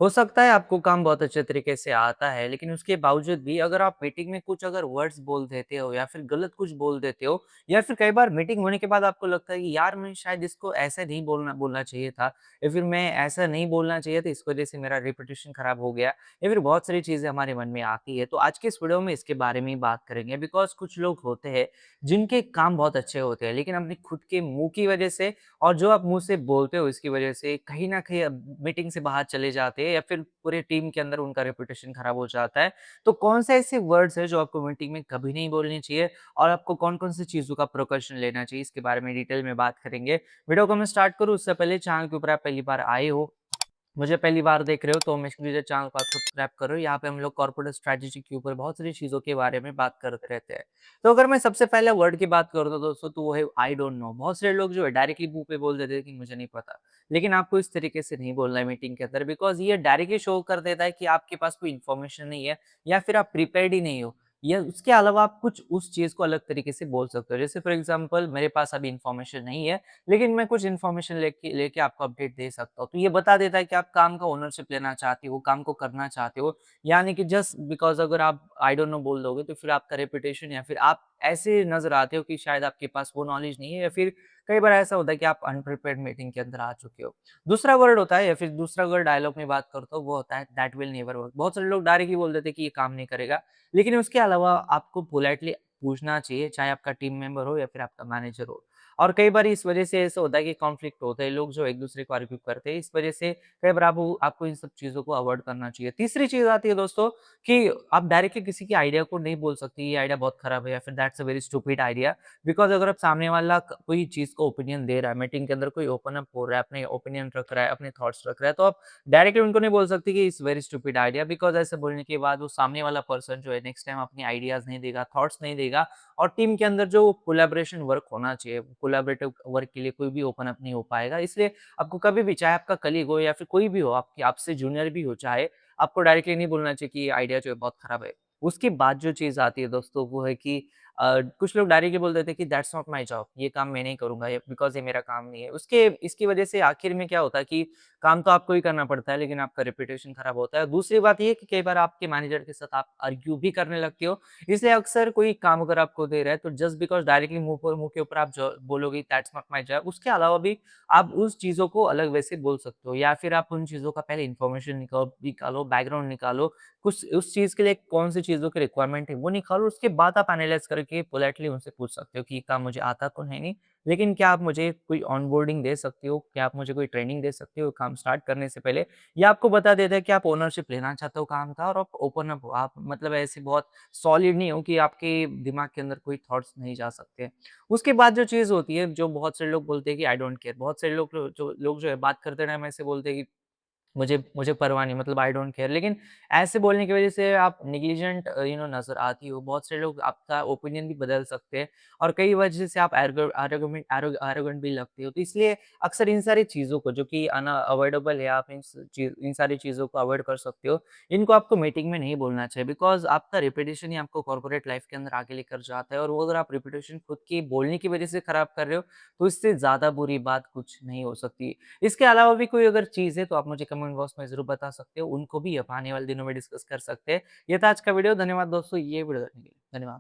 हो सकता है आपको काम बहुत अच्छे तरीके से आता है, लेकिन उसके बावजूद भी अगर आप मीटिंग में कुछ अगर वर्ड्स बोल देते हो या फिर गलत कुछ बोल देते हो या फिर कई बार मीटिंग होने के बाद आपको लगता है कि यार मैं शायद इसको ऐसे नहीं बोलना बोलना चाहिए था या फिर मैं ऐसा नहीं बोलना चाहिए था, इस वजह से मेरा रेपुटेशन खराब हो गया या फिर बहुत सारी चीज़ें हमारे मन में आती है। तो आज के इस वीडियो में इसके बारे में ही बात करेंगे बिकॉज़ कुछ लोग होते हैं जिनके काम बहुत अच्छे होते हैं, लेकिन अपनी खुद के मुँह की वजह से और जो आप मुँह से बोलते हो इसकी वजह से कहीं न कहीं मीटिंग से बाहर चले जाते हैं या फिर पूरे टीम के अंदर उनका रेपुटेशन खराब हो जाता है। तो कौन से ऐसे वर्ड्स हैं जो आपको मीटिंग में कभी नहीं बोलने चाहिए और आपको कौन-कौन सी चीज़ों का प्रिकॉशन लेना चाहिए, इसके बारे में डिटेल में बात करेंगे। वीडियो को मैं स्टार्ट करूँ उससे पहले चैनल के ऊपर आप पहली बार आए हो, मुझे पहली बार देख रहे हो तो मेक श्योर चैनल को आप सब्सक्राइब करो। यहाँ पे हम लोग कॉर्पोरेट स्ट्रैटेजी के ऊपर बहुत सारी चीज़ों के बारे में बात करते रहते हैं। तो अगर मैं सबसे पहले वर्ड की बात करूँ तो दोस्तों तो वो है आई डोंट नो। बहुत सारे लोग जो है डायरेक्टली मुँह पे बोल देते हैं कि मुझे नहीं पता। लेकिन आपको इस तरीके से नहीं बोलना है मीटिंग के अंदर बिकॉज़ ये डायरेक्टली शो कर देता है कि आपके पास कोई इन्फॉर्मेशन नहीं है या फिर आप प्रिपेयर्ड ही नहीं हो। या उसके अलावा आप कुछ उस चीज़ को अलग तरीके से बोल सकते हो। जैसे फॉर एग्ज़ाम्पल मेरे पास अभी इन्फॉर्मेशन नहीं है, लेकिन मैं कुछ इन्फॉर्मेशन लेके लेके आपको अपडेट दे सकता हूँ। तो ये बता देता है कि आप काम का ओनरशिप लेना चाहते हो, काम को करना चाहते हो। यानी कि जस्ट बिकॉज़ अगर आप आई डोंट नो बोल दोगे तो फिर आपका रेपुटेशन या फिर आप ऐसे नज़र आते हो कि शायद आपके पास वो नॉलेज नहीं है या फिर कई बार ऐसा होता है कि आप अनप्रिपेयर्ड मीटिंग के अंदर आ चुके हो। दूसरा वर्ड होता है या फिर दूसरा अगर डायलॉग में बात करता हूँ वो होता है दैट विल नेवर वर्क। बहुत सारे लोग डायरेक्टली बोल देते हैं कि ये काम नहीं करेगा। लेकिन उसके अलावा आपको पोलाइटली पूछना चाहिए, चाहे आपका टीम मेंबर हो या फिर आपका मैनेजर हो। और कई बार इस वजह से ऐसा होता है कि कॉन्फ्लिक्ट होते हैं, लोग जो एक-दूसरे को आर्ग्यू करते हैं, इस वजह से कई बार आपको इन सब चीज़ों को अवॉइड करना चाहिए। तीसरी चीज़ आती है दोस्तों कि आप डायरेक्टली किसी के आइडिया को नहीं बोल सकते, ये आइडिया बहुत खराब है या फिर that's a very stupid idea because अगर आप सामने वाला कोई चीज़ को ओपिनियन दे रहा है, मीटिंग के अंदर कोई ओपन अप हो रहा है, अपने ओपिनियन रख रहा है, अपने थॉट्स रख रहा है, तो आप डायरेक्टली उनको नहीं बोल सकते कि it's very stupid idea because ऐसे बोलने के बाद वो सामने वाला पर्सन जो है नेक्स्ट टाइम अपनी आइडियाज़ नहीं देगा, थॉट्स नहीं देगा और टीम के अंदर जो कोलैबोरेशन वर्क होना चाहिए, कोलैबोरेटिव वर्क के लिए कोई भी ओपन अप नहीं हो पाएगा। इसलिए आपको कभी भी चाहे आपका कलीग हो या फिर कोई भी हो, आपके आपसे जूनियर भी हो चाहे, आपको डायरेक्टली नहीं बोलना चाहिए कि ये आइडिया जो है बहुत खराब है। उसके बाद जो चीज़ आती है दोस्तों वो है कि कुछ लोग डायरेक्टली बोल देते हैं कि दैट्स नॉट माय जॉब, ये काम मैं नहीं करूँगा ये बिकॉज़ ये मेरा काम नहीं है। उसके इसकी वजह से आखिर में क्या होता है कि काम तो आपको ही करना पड़ता है लेकिन आपका रेपुटेशन खराब होता है। दूसरी बात ये है कि कई बार आपके मैनेजर के साथ आप आर्ग्यू भी करने लगते हो। इसलिए अक्सर कोई काम अगर आपको दे रहा है तो जस्ट बिकॉज़ डायरेक्टली मुँह के ऊपर आप जो बोलोगे दैट्स नॉट माय जॉब, उसके अलावा भी आप उस चीज़ों को अलग वे से बोल सकते हो या फिर आप उन चीज़ों का पहले इन्फॉर्मेशन निकालो, बैकग्राउंड निकालो, कुछ उस चीज़ के लिए कौन-सी चीज़ों की रिक्वायरमेंट है वो निकालो, उसके बाद आप एनालाइज़ करके पोलाइटली उनसे पूछ सकते हो कि ये काम मुझे आता तो है नहीं, लेकिन क्या आप मुझे कोई ऑनबोर्डिंग दे सकते हो? क्या आप मुझे कोई ट्रेनिंग दे सकते हो काम स्टार्ट करने से पहले? या आपको बता देता है कि आप ओनरशिप लेना चाहते हो काम का और आप ओपन अप हो, आप मतलब ऐसे बहुत सॉलिड नहीं हो कि आपके दिमाग के अंदर कोई थॉट्स नहीं जा सकते। उसके बाद जो चीज़ होती है, जो बहुत सारे लोग बोलते हैं कि आई डोंट केयर, बहुत सारे लोग जो है बात करते टाइम ऐसे बोलते हैं कि मुझे मुझे परवाह नहीं मतलब आई डोंट केयर लेकिन ऐसे बोलने की वज़ह से आप नेग्लिजेंट नज़र आती हो। बहुत से लोग आपका ओपिनियन भी बदल सकते हैं और कई वजह से आप एरोगेंट भी लगते हो। तो इसलिए अक्सर इन सारी चीज़ों को जो कि अवॉइडेबल है आप इन सारी चीज़ों को अवॉइड कर सकते हो। इनको आपको मीटिंग में नहीं बोलना चाहिए बिकॉज़ आपका रेपुटेशन ही आपको कॉर्पोरेट लाइफ़ के अंदर आगे लेकर जाता है और वो अगर आप रेपुटेशन खुद की बोलने की वज़ह से खराब कर रहे हो, तो इससे ज़्यादा बुरी बात कुछ नहीं हो सकती। इसके अलावा भी कोई अगर चीज़ है तो आप मुझे कमेंट बॉक्स में ज़रूर बता सकते हो, उनको भी अब आने वाले दिनों में डिस्कस कर सकते हैं। ये था आज का वीडियो, धन्यवाद दोस्तों ये वीडियो देखने के लिए। धन्यवाद।